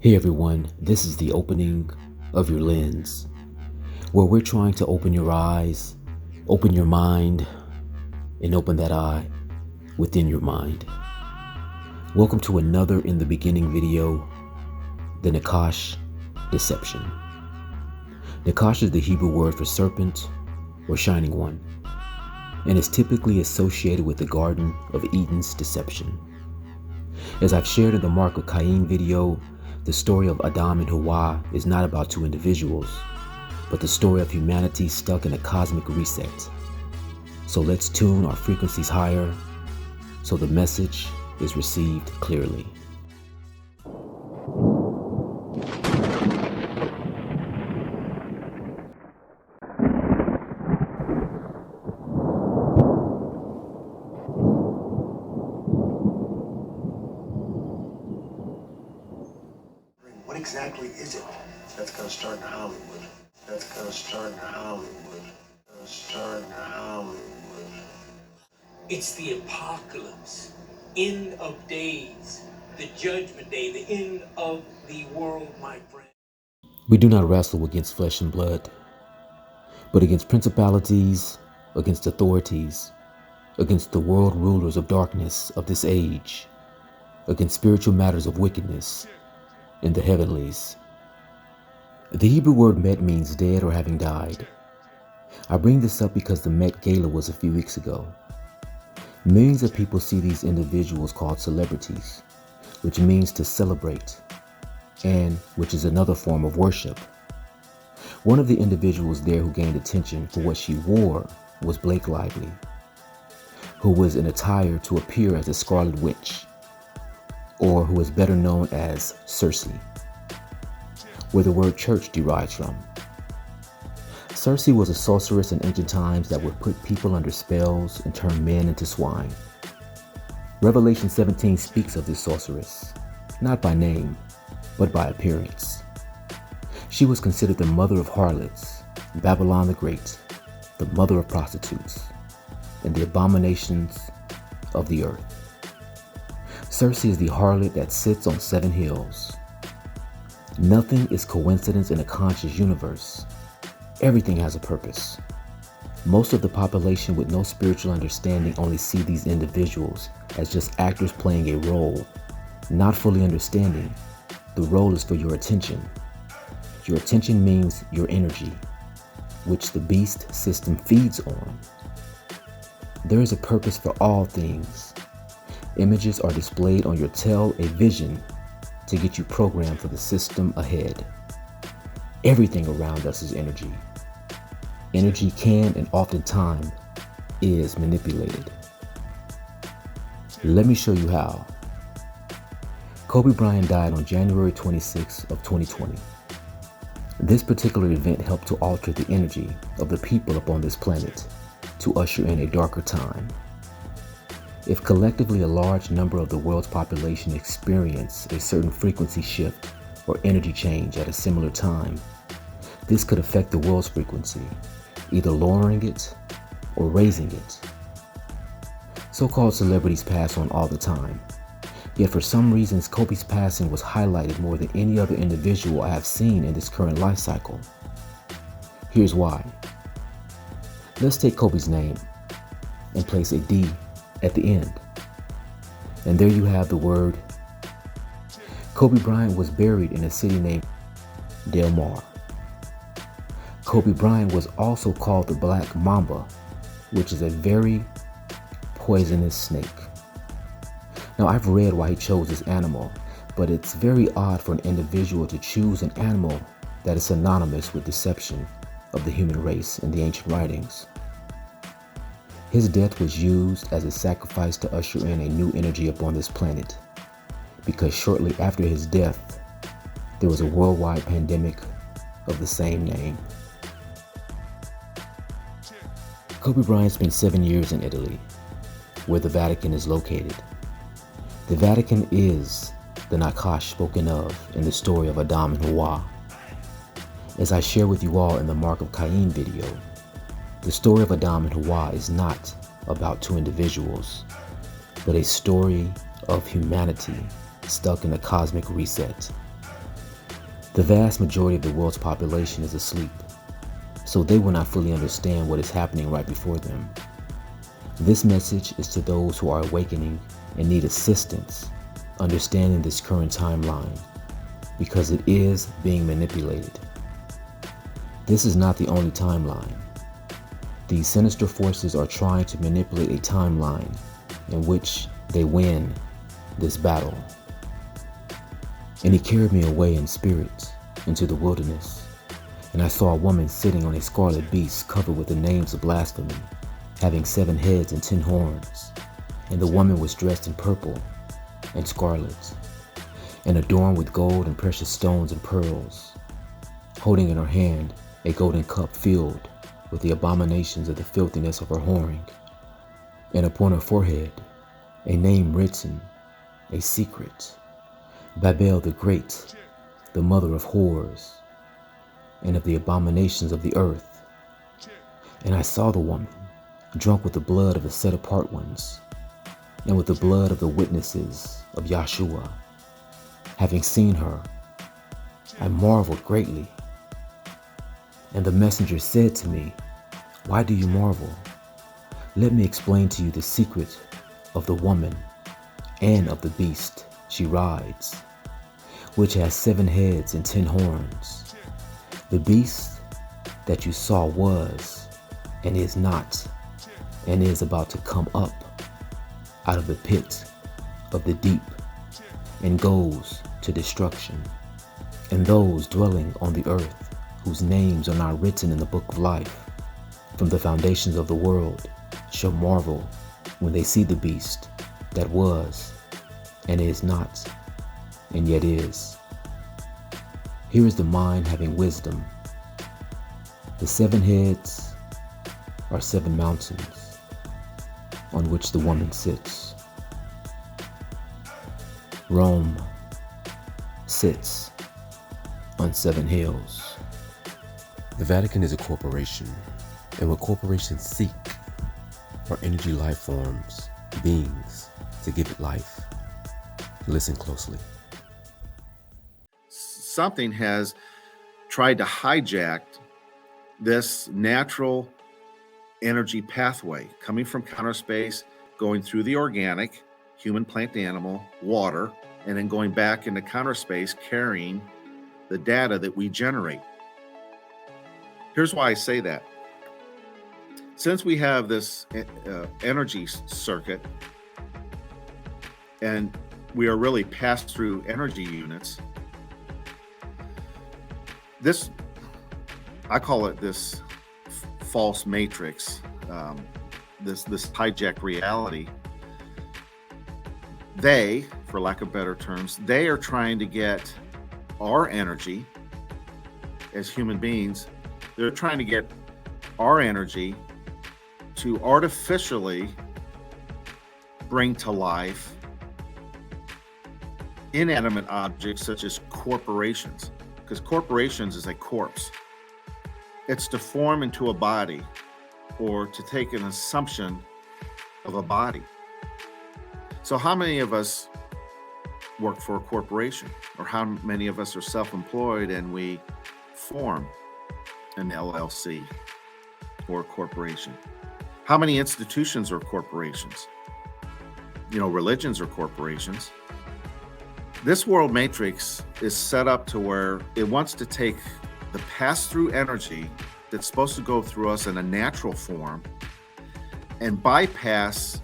Hey everyone, this is the opening of your lens, where we're trying to open your eyes, open your mind, and open that eye within your mind. Welcome to another In the Beginning video, the Nahash deception. Nahash is the Hebrew word for serpent or shining one, and is typically associated with the Garden of Eden's deception. As I've shared in the Mark of Cain video, the story of Adam and Hawa is not about two individuals, but the story of humanity stuck in a cosmic reset. So let's tune our frequencies higher so the message is received clearly. What exactly is it that's going to start in Hollywood? It's the apocalypse, end of days, the judgment day, the end of the world, my friend. We do not wrestle against flesh and blood, but against principalities, against authorities, against the world rulers of darkness of this age, against spiritual matters of wickedness in the heavenlies. The Hebrew word Met means dead or having died. I bring this up because the Met Gala was a few weeks ago. Millions of people see these individuals called celebrities, which means to celebrate, and which is another form of worship. One of the individuals there who gained attention for what she wore was Blake Lively, who was in attire to appear as a Scarlet Witch, or who is better known as Circe, where the word church derives from. Circe was a sorceress in ancient times that would put people under spells and turn men into swine. Revelation 17 speaks of this sorceress, not by name, but by appearance. She was considered the mother of harlots, Babylon the Great, the mother of prostitutes, and the abominations of the earth. Circe is the harlot that sits on 7 hills. Nothing is coincidence in a conscious universe. Everything has a purpose. Most of the population with no spiritual understanding only see these individuals as just actors playing a role, not fully understanding the role is for your attention. Your attention means your energy, which the beast system feeds on. There is a purpose for all things. Images are displayed on your tell-a-vision to get you programmed for the system ahead. Everything around us is energy. Energy can and oftentimes is manipulated. Let me show you how. Kobe Bryant died on January 26 of 2020. This particular event helped to alter the energy of the people upon this planet to usher in a darker time. If collectively a large number of the world's population experience a certain frequency shift or energy change at a similar time, this could affect the world's frequency, either lowering it or raising it. So-called celebrities pass on all the time, yet for some reasons Kobe's passing was highlighted more than any other individual I have seen in this current life cycle. Here's why. Let's take Kobe's name and place a D at the end. And there you have the word. Kobe Bryant was buried in a city named Del Mar. Kobe Bryant was also called the Black Mamba, which is a very poisonous snake. Now I've read why he chose this animal, but it's very odd for an individual to choose an animal that is synonymous with deception of the human race in the ancient writings. His death was used as a sacrifice to usher in a new energy upon this planet, because shortly after his death, there was a worldwide pandemic of the same name. Kobe Bryant spent 7 years in Italy, where the Vatican is located. The Vatican is the Nahash spoken of in the story of Adam and Hawa. As I share with you all in the Mark of Cain video, the story of Adam and Hawa is not about two individuals, but a story of humanity stuck in a cosmic reset. The vast majority of the world's population is asleep, so they will not fully understand what is happening right before them. This message is to those who are awakening and need assistance understanding this current timeline, because it is being manipulated. This is not the only timeline. These sinister forces are trying to manipulate a timeline in which they win this battle. And he carried me away in spirit into the wilderness, and I saw a woman sitting on a scarlet beast covered with the names of blasphemy, having 7 heads and 10 horns. And the woman was dressed in purple and scarlet, and adorned with gold and precious stones and pearls, holding in her hand a golden cup filled with the abominations of the filthiness of her whoring, and upon her forehead a name written, a secret, Babel the Great, the mother of whores, and of the abominations of the earth. And I saw the woman, drunk with the blood of the set-apart ones, and with the blood of the witnesses of Yahshua. Having seen her, I marveled greatly. And the messenger said to me, "Why do you marvel? Let me explain to you the secret of the woman and of the beast she rides, which has 7 heads and 10 horns. The beast that you saw was, and is not, and is about to come up out of the pit of the deep, and goes to destruction. And those dwelling on the earth, whose names are not written in the book of life, from the foundations of the world, shall marvel when they see the beast that was, and is not, and yet is. Here is the mind having wisdom. The 7 heads are 7 mountains on which the woman sits. Rome sits on 7 hills." The Vatican is a corporation, and what corporations seek are energy life forms, beings, to give it life. Listen closely. Something has tried to hijack this natural energy pathway coming from counter space, going through the organic, human, plant, animal, water, and then going back into counter space, carrying the data that we generate. Here's why I say that. Since we have this energy circuit, and we are really pass-through energy units, this, I call it this false matrix, this hijacked reality. They, for lack of better terms, they are trying to get our energy as human beings. They're trying to get our energy to artificially bring to life inanimate objects such as corporations, because corporations is a corpse. It's to form into a body, or to take an assumption of a body. So how many of us work for a corporation? Or how many of us are self-employed and we form an LLC or a corporation? How many institutions are corporations? Religions are corporations. This world matrix is set up to where it wants to take the pass-through energy that's supposed to go through us in a natural form and bypass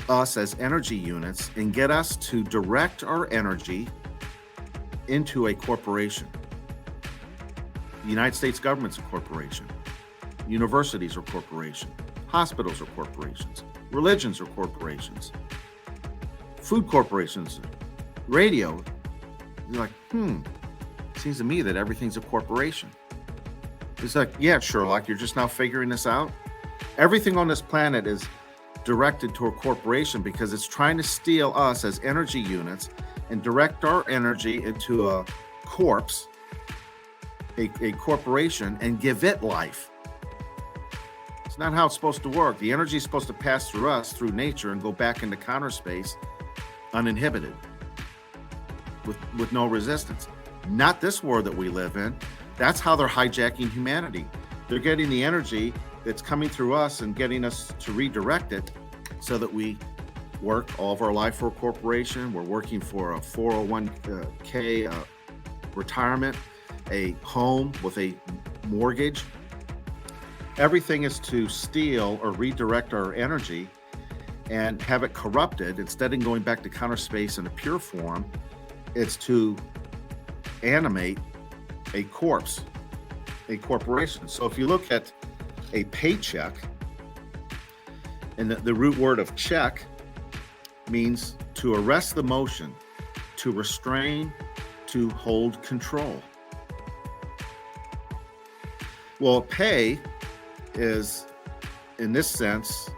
us as energy units and get us to direct our energy into a corporation. The United States government's a corporation. Universities are corporations. Hospitals are corporations. Religions are corporations. Food corporations, radio. You're like, seems to me that everything's a corporation. It's like, yeah, Sherlock, you're just now figuring this out. Everything on this planet is directed to a corporation because it's trying to steal us as energy units and direct our energy into a corpse, a corporation, and give it life. It's not how it's supposed to work. The energy is supposed to pass through us, through nature, and go back into counter space uninhibited, with no resistance. not this world that we live in. That's how they're hijacking humanity. They're getting the energy that's coming through us and getting us to redirect it so that we work all of our life for a corporation. We're working for a 401k retirement, a home with a mortgage. Everything is to steal or redirect our energy and have it corrupted. Instead of going back to counter space in a pure form, it's to animate a corpse, a corporation. So if you look at a paycheck, and the root word of check means to arrest the motion, to restrain, to hold control. Well, pay is, in this sense,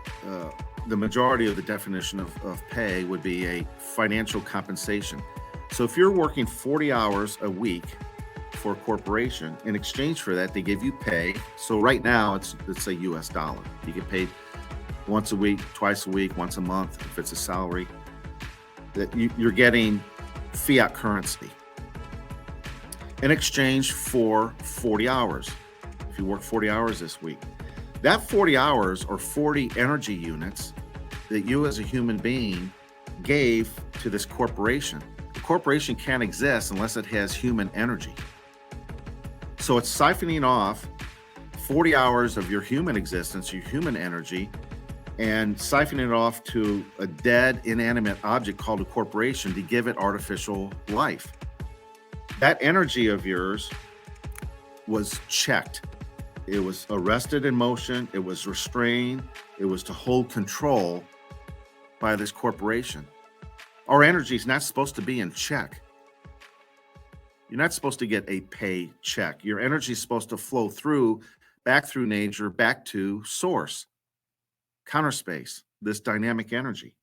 the majority of the definition of pay would be a financial compensation. So if you're working 40 hours a week for a corporation, in exchange for that, they give you pay. So right now, it's a US dollar. You get paid once a week, twice a week, once a month, if it's a salary. That you're getting fiat currency in exchange for 40 hours. If you work 40 hours this week, that 40 hours or 40 energy units that you as a human being gave to this corporation. The corporation can't exist unless it has human energy. So it's siphoning off 40 hours of your human existence, your human energy, and siphoning it off to a dead, inanimate object called a corporation to give it artificial life. That energy of yours was checked. It was arrested in motion. It was restrained. It was to hold control by this corporation. Our energy is not supposed to be in check. You're not supposed to get a pay check. Your energy is supposed to flow through, back through nature, back to source, counter space, this dynamic energy.